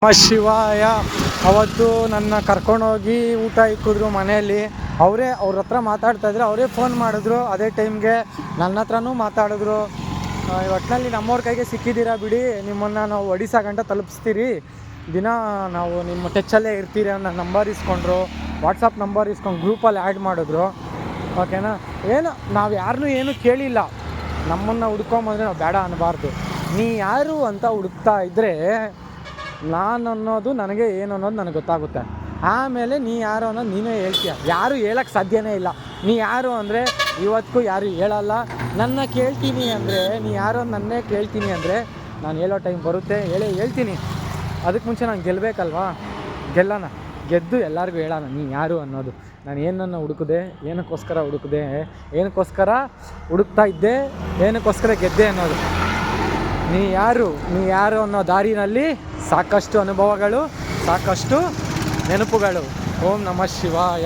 ಶಿವಾಯ. ಅವತ್ತು ನನ್ನ ಕರ್ಕೊಂಡೋಗಿ ಊಟ ಇಕ್ಕಿದ್ರು ಮನೆಯಲ್ಲಿ. ಅವ್ರ ಹತ್ರ ಮಾತಾಡ್ತಾಯಿದ್ರು, ಅವರೇ ಫೋನ್ ಮಾಡಿದ್ರು ಅದೇ ಟೈಮ್ಗೆ. ನನ್ನ ಹತ್ರನೂ ಮಾತಾಡಿದ್ರು. ಒಟ್ಟಿನಲ್ಲಿ ನಮ್ಮವ್ರ ಕೈಗೆ ಸಿಕ್ಕಿದ್ದೀರಾ ಬಿಡಿ, ನಿಮ್ಮನ್ನು ನಾವು ಒಡಿಶಾ ಗಂಟ ತಲುಪಿಸ್ತೀರಿ, ದಿನ ನಾವು ನಿಮ್ಮ ಟಚ್ಚಲ್ಲೇ ಇರ್ತೀರಿ ಅನ್ನೋ ನಂಬರ್ ಇಸ್ಕೊಂಡ್ರು. ವಾಟ್ಸಪ್ ನಂಬರ್ ಇಸ್ಕೊಂಡು ಗ್ರೂಪಲ್ಲಿ ಆ್ಯಡ್ ಮಾಡಿದ್ರು. ಓಕೆನಾ. ಏನು ನಾವು ಯಾರನ್ನೂ ಏನೂ ಕೇಳಿಲ್ಲ. ನಮ್ಮನ್ನು ಹುಡ್ಕೊಂಬಂದರೆ ನಾವು ಬೇಡ ಅನ್ನಬಾರ್ದು. ನೀ ಯಾರು ಅಂತ ಹುಡುಕ್ತಾ ಇದ್ದರೆ ನಾನು ಅನ್ನೋದು ನನಗೆ ಏನು ಅನ್ನೋದು ನನಗೆ ಗೊತ್ತಾಗುತ್ತೆ. ಆಮೇಲೆ ನೀ ಯಾರು ಅನ್ನೋದು ನೀನೇ ಹೇಳ್ತೀಯ. ಯಾರು ಹೇಳೋಕ್ಕೆ ಸಾಧ್ಯನೇ ಇಲ್ಲ. ನೀ ಯಾರು ಅಂದರೆ ಇವತ್ತಿಗೂ ಯಾರು ಹೇಳಲ್ಲ. ನನ್ನ ಕೇಳ್ತೀನಿ ಅಂದರೆ, ನೀ ಯಾರು ನನ್ನೇ ಕೇಳ್ತೀನಿ ಅಂದರೆ ನಾನು ಹೇಳೋ ಟೈಮ್ ಬರುತ್ತೆ, ಹೇಳ್ತೀನಿ. ಅದಕ್ಕೆ ಮುಂಚೆ ನಾನು ಗೆಲ್ಲಬೇಕಲ್ವಾ. ಗೆದ್ದು ಎಲ್ಲರಿಗೂ ಹೇಳೋಣ ನೀ ಯಾರು ಅನ್ನೋದು. ನಾನು ಏನನ್ನು ಹುಡುಕಿದೆ, ಏನಕ್ಕೋಸ್ಕರ ಹುಡುಕ್ತಾ ಇದ್ದೆ, ಏನಕ್ಕೋಸ್ಕರ ಗೆದ್ದೆ ಅನ್ನೋದು. ನೀ ಯಾರು ಅನ್ನೋ ದಾರಿನಲ್ಲಿ ಸಾಕಷ್ಟು ಅನುಭವಗಳು, ಸಾಕಷ್ಟು ನೆನಪುಗಳು. ಓಂ ನಮಃ ಶಿವಾಯ.